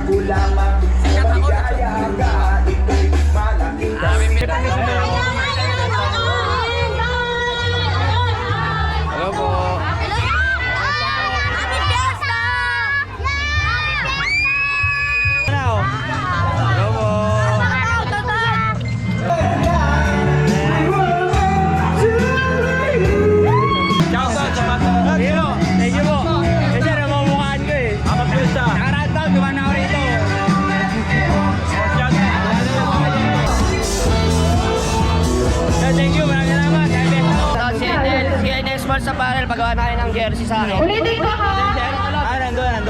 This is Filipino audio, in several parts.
bago lamang sa maligaya ka, ito'y malaking Hello po. Happy Fiesta! Hello. Hello po. Shoutout sa mga thank you po. Kasi namamukhaan ko eh. Happy Fiesta. Nakaraan taon, dumaan ako rito. Thank you, maraming salamat. CNN Sports Apparel, pagawa tayo ng jersey sa akin. Ulitin ko ha! Nandun.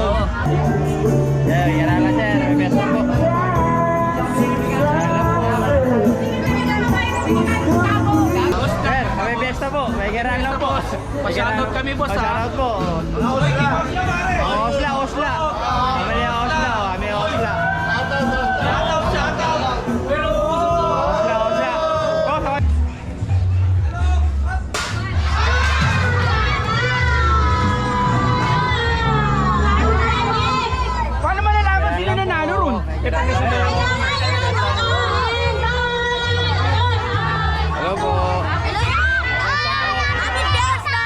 Sir, yan lang sir. May best po. Sir, may besta po. May geran lang po. Pa-shoutout kami, boss, ha? Pa-shoutout po. Osla. Kami yung Osla. Kami yung Osla. Paano malalaman sino nanalo ron? Hello po. Happy Fiesta!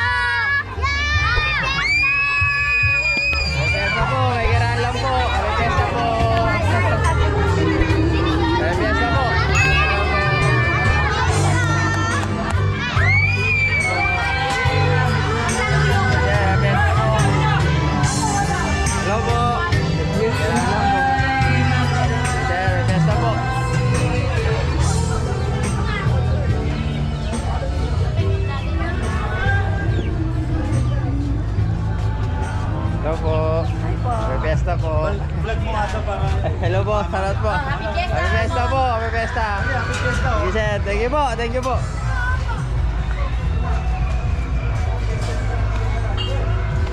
May besta po. May geran lang po. May besta po. May besta po. Hello po. Geran lang po. Sir, may besta po. Hello po. May pesta po. Vlog mo nga ito para. Hello po, salot po. May pesta po, may pesta. Thank you sir, thank you po, thank you po.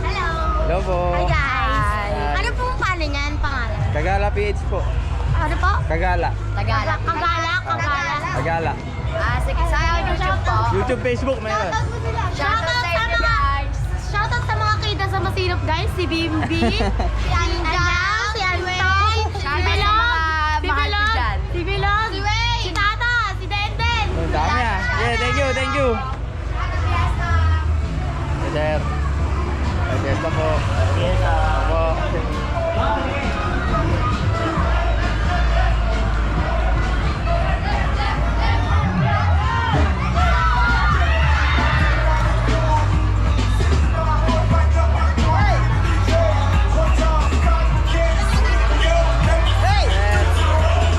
Hello! Hello po. Hi guys! Hi. Ano pong paano niyan? Pangalan? Kagala PH po. Ano po? Kagala. Tagala. Kagala. Kagala. Sige. Sa YouTube po. YouTube, Facebook meron. Shoutout sa mga Shoutout sa mga kita sa Masinop guys. Si Bimbi. Si Anjang. Si Antoy. Si Bilog. Si Bilog. Si Tata. Si Denden. Ang dami ah. Yeah, thank you, thank you. Yes, sir. May pesta po. Opo.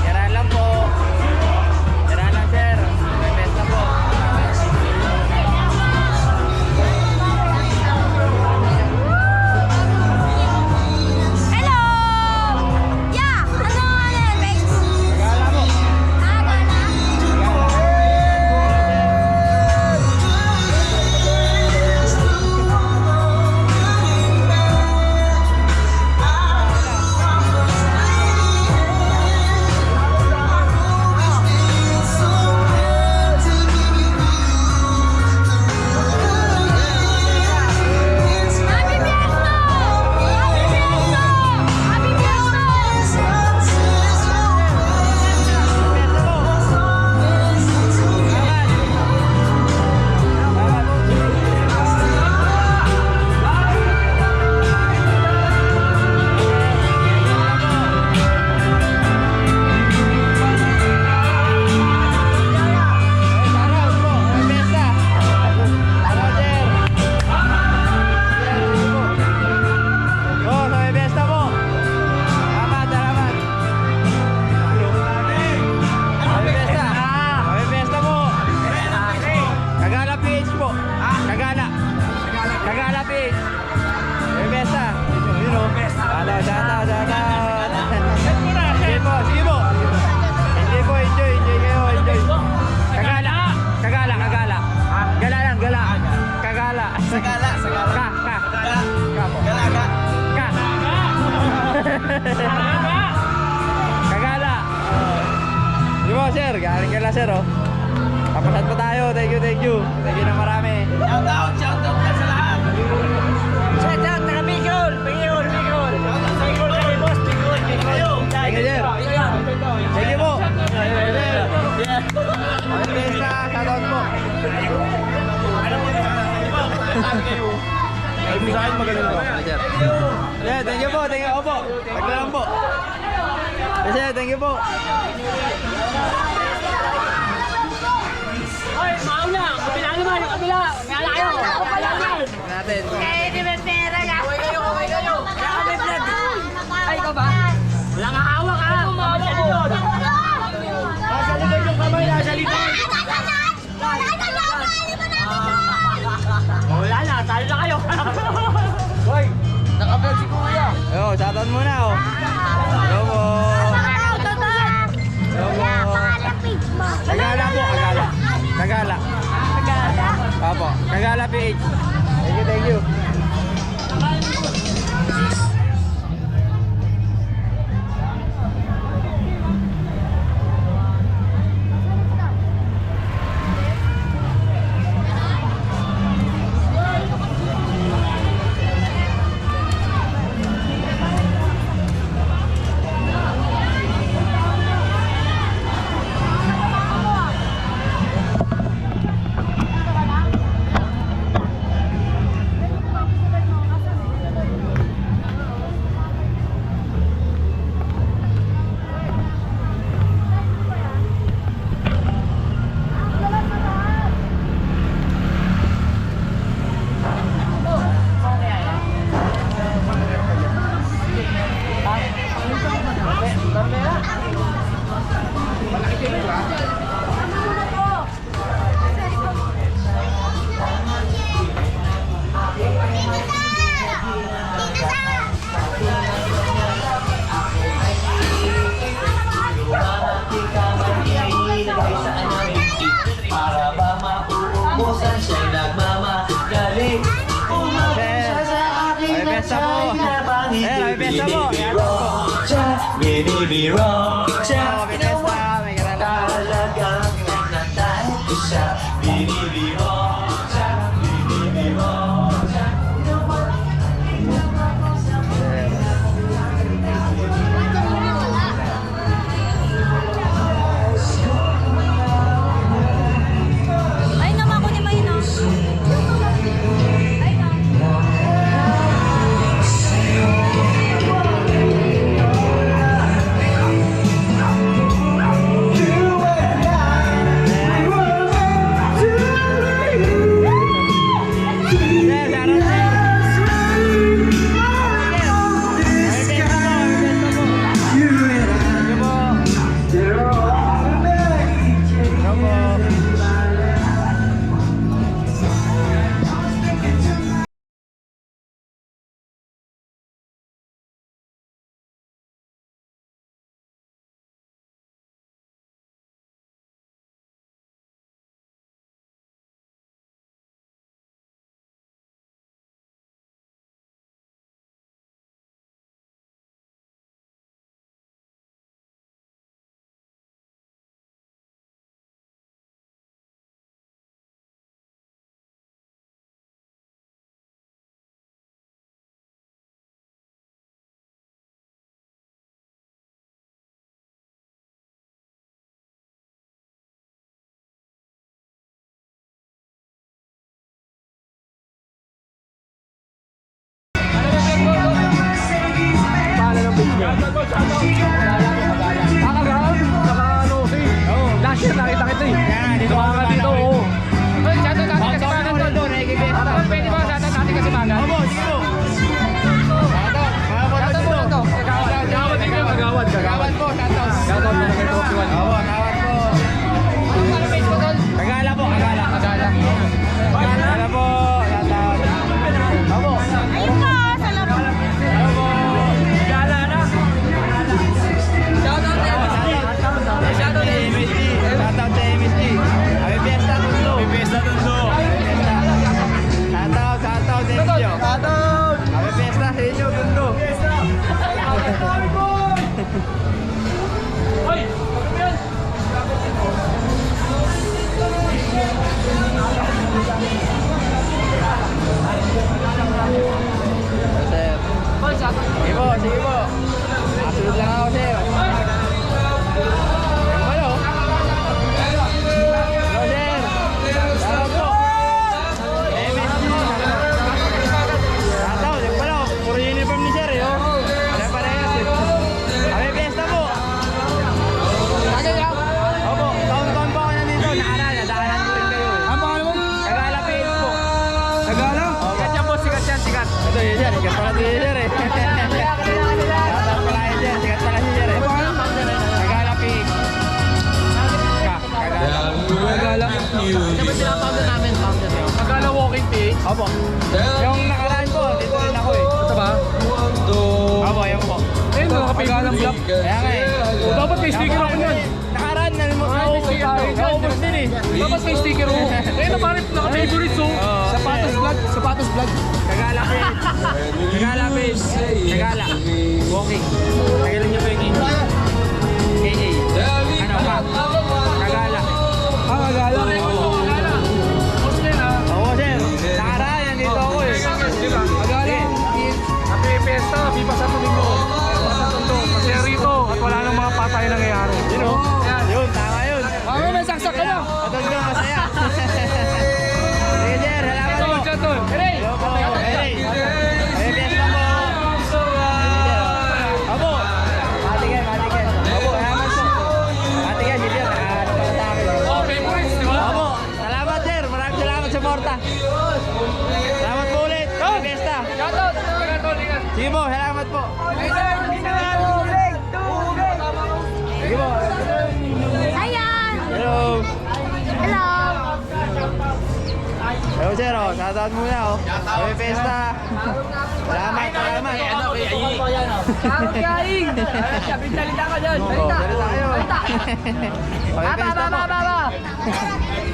Geran lang po. Geran lang sir. May pesta po. Hello! Yeah! Ano yan? Kagala po. Happy Fiesta! Happy Fiesta! Happy Fiesta! Kagala PH po. Kagala. Kagala PH. May besta. Yun o. Shoutout. Sige po, sige po. Enjoy po, enjoy kayo, enjoy. Kagala. Gala lang, gala. Kagala. Sagala. Ka po. Ka. Kagala. Sige po, sir. Galing ka lang, sir, oh. Papasan pa tayo. Thank you. Thank you na marami. Shoutout ka sa lahat. Shoutout, taga Bicol. Shoutout sa Bicol kay boss. Bicol. Ay, sa akin magaling ko. Sir. Yeah, thank you po. Thank you. Opo. Taglalang po. Yes, sir. Thank you po. Hoy, mauna! Kabila naman, yung kabila! Kala kayo! Natin. Eh, di ba pera ka? Kaya kami vlog! Ay, ikaw ba? Wala nga hawak ha! Nasa likod! Nasa likod yung kamay, nasa likod! Wala na, talo na kayo! Hoy! Naka-vlog si Kuya! Yo, shoutout muna oh. Hello po. Hello po. Kagala po, Kagala. Kagala. Kagala? Opo, Kagala PH. Thank you, thank you. Para ba mauubusan siya'y nagmamagaling. Umabisa sa akin May at besta po. siya'y nabangit. May besta po. Binibiro siya, binibiro siya. May besta, may karala. Talagang nagtatay ko siya. Binibiro siya, binibiro siya. Ay, naman ko ni Mayno. Ay, no. Last year nakita kita eh. Dito Baka ako dito, dito. oo. Hoy, shoutout natin kasi mga Doon, doon, nakikibenta. Pwede ba shoutout natin kasi mga Opo, sige po. Mga Shoutout mo na to. Kagawad, ikaw kagawad, kagawad. po, shoutout. Kagawad mo na kay Trophy One. Opo, tawad po. Ano Facebook tol? Kagala po, Kagala. Kagala. Kagala po. Shoutout. Opo. Ayun po, sa labas. Hello po. Gala na. Shoutout yan. Shoutout sa MSG. Shoutout sa MSG. Happy Fiesta, Tundo. May besta dun do. Shoutout sa inyo. Happy Fiesta sa inyo, Tundo. Hoy! Ano yan? Sir. Hoy, shoutout. Sige po, sige po. Nakasunod lang ako sa'yo. Hello. Hello, sir. Shoutout po. MSG. Opo. Yung nakaraan po, dito rin ako eh. Ito ba? Opo, yan po. Ayun, nakapagalang vlog. Kaya nga eh. O, dapat may sticker ako niyan. Nakaraan, naubos din eh. Dapat may sticker ako. Ayun, na parang naka-favorites oh. Sapatos vlog. Sapatos vlog. Kagala page. Kagala page. Kagala. Walking. Tagalan niyo po yung KA. Ano ka? Kagala. Kagala. Boss din ah. Oo sir. Nakaraan, nandito ako eh. Kagala. Happy Fiesta, Viva Santo Domingo. Viva Santo Domingo. Masaya rito at wala nang mga patay nangyayari. Yun o. Yun, tama yun. Mami, may saksak ka na. Patuloy masaya. Sige sir, salamat po. Diyan tol. Hello po. Hey. Ay, fiesta po. Abo. Matigan. Abo, salamat po. Matigan, hindi yan. Ano pa sa akin. Oh, favorites, di ba? Abo, salamat sir. Maraming salamat sa porta. Salamat po ulit. Happy fiesta. Shoutout. Ingat tol, ingat. Sige po, salamat po. Sige po. Ayan! Hello. Hello! Hello sir, oh. Shoutout muna oh. Happy fiesta. Salamat. Karo kaing. Pintalita ka dyan. Oh, dali tayo. Happy fiesta po.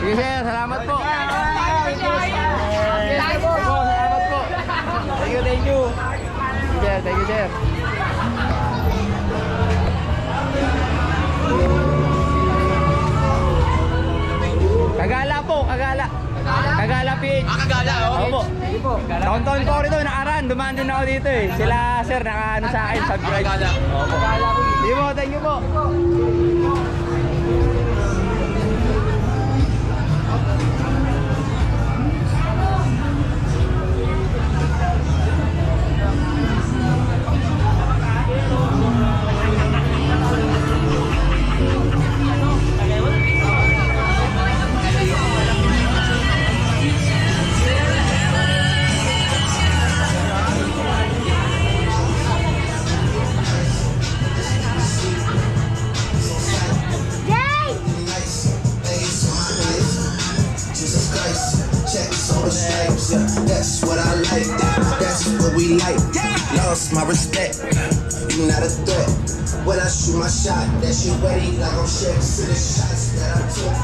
Sige sir, salamat po. Salamat po. Thank you. Thank you sir. Kagala po, Kagala. Kagala PH. Kagala, Opo. Taon-taon po ako rito, nakaraan. Dumaan din ako dito eh. Sila sir, naka-ano sa akin, subscribe. Opo. Sige po, thank you po. Yay! That's what I like. That's what we like. Lost my respect. You not a threat. When I shoot my shot, that shit ready like I'm Shaq. See the shots that I took.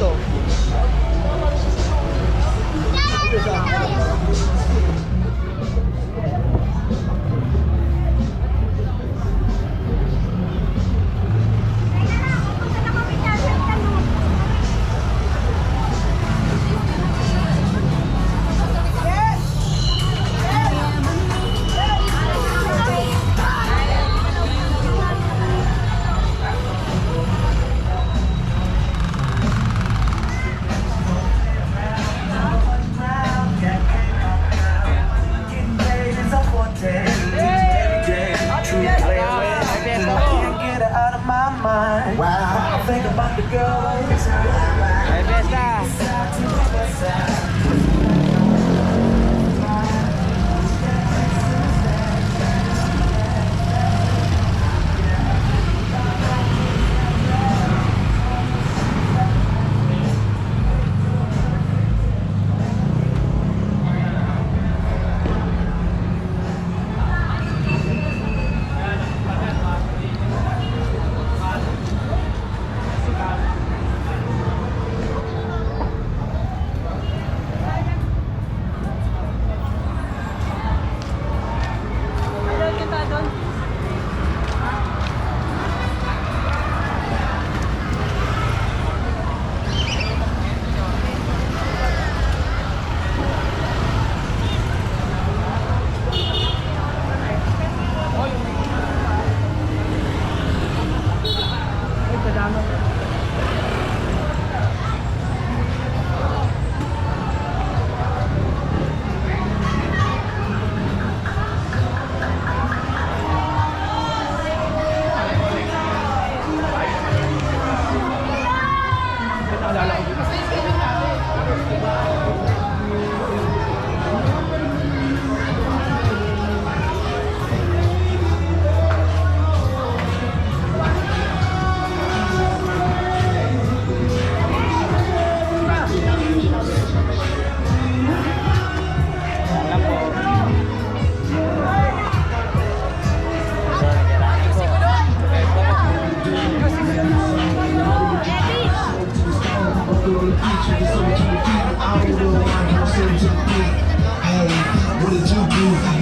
dito. May pesta.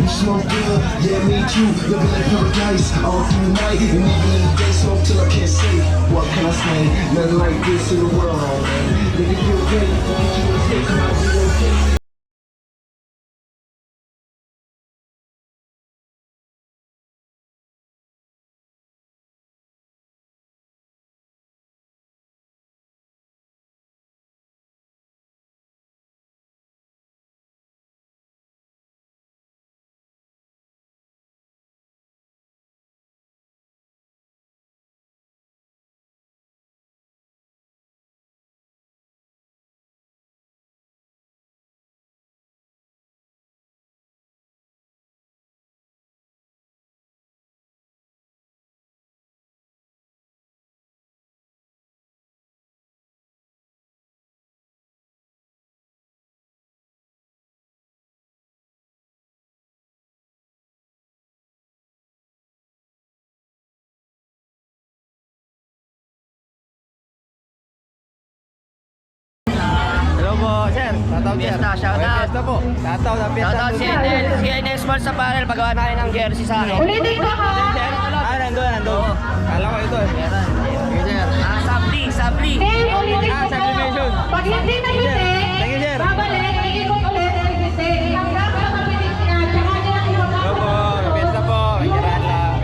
Smoke good, yeah, me too. Living like paradise all through the night. And even in the day, smoke till I can't say. What can I say? Nothing like this in the world, man. Nigga, feel great. Get you a hit, and I'll be okay. Hello po, sir. Shoutout, sir. Fiesta, shoutout. May pesta po. Shoutout ang pesta. Shoutout CNL Sports sa panel, pagawa namin ng jersey sa akin. Ulitin ko ha. Nandun. Kala ko ito eh. Sige, sir. Sabli. Then, ulitin ko po. sublimation. Pag hindi nag-ite, Thank you, sir. babalik, ikikot ulit ang ite. Hanggang sa mabilis niya, tsaka niya ang iwag Hello po, may pesta po. May kiraan lang.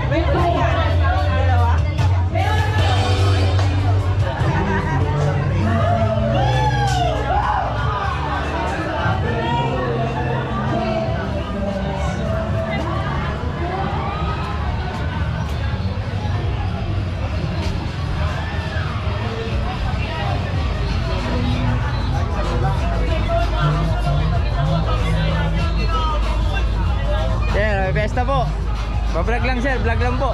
Sir, may pesta po. Bablog lang, sir. Vlog lang po.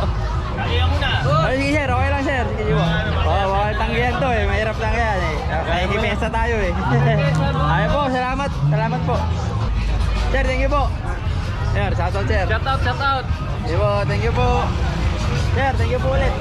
Kaya mo na. Sige, sir. Okay lang, sir. Sige po. Bawal tanggihan to eh. Mahirap lang yan eh. Nakikipesta tayo eh. Ayun po, salamat. Salamat po. Sir, thank you po. Sir, shoutout, sir. Shoutout. Sige po, thank you po. Sir, thank you po ulit.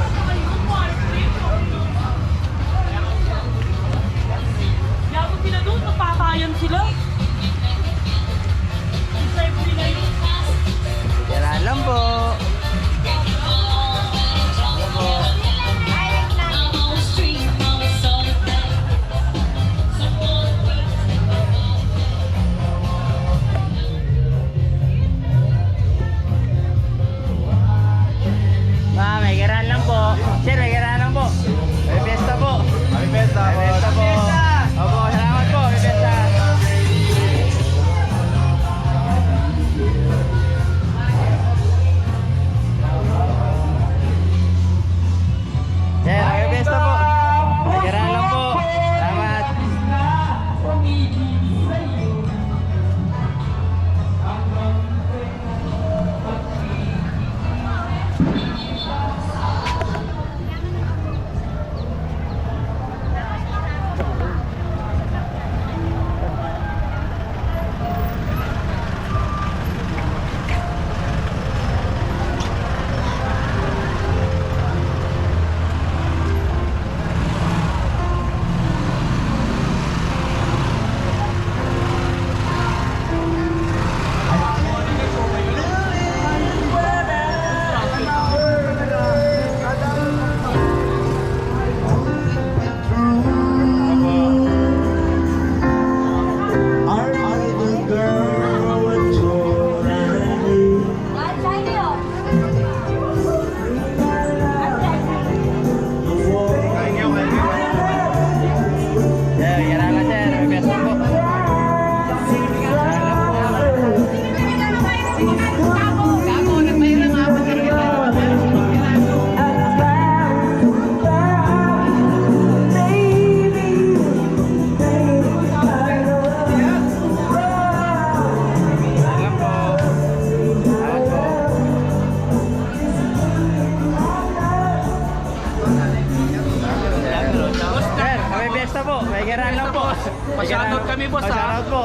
may fiesta po. May kiran lang po. Pa-shoutout kami, boss, ha? Pa-shoutout po.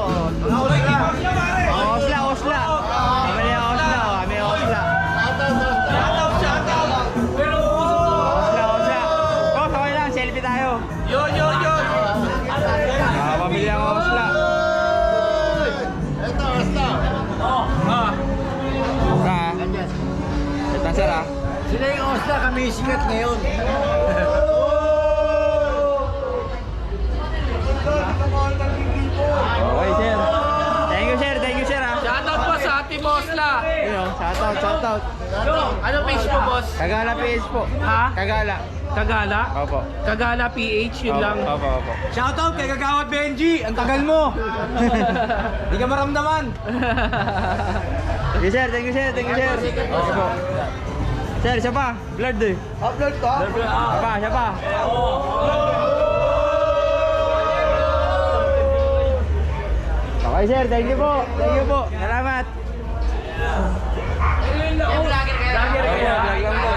Osla, Osla. Kami yung Osla. Kami yung Osla. Osla, Osla. Boss, okay lang. Selfie tayo. Yun. Pamilya ang Osla. Ah. Ito sir ah. Sila yung Osla, kami sikat ngayon. Okay sir. Thank you sir ah. Shoutout po sa ating Osla. Yun oh, shoutout. Ano page mo, boss? Kagala PH po. Ha? Kagala. Kagala? Opo. Kagala PH, yun lang. Opo. Shoutout kay Kagawad Benji, ang tagal mo. Hindi ka maramdaman. Thank you sir. Okay po. Sir, siya pa. Blood eh. Upload to? Siya pa. Okay sir, thank you po. Salamat. Vlogger kayo. Vlog lang po.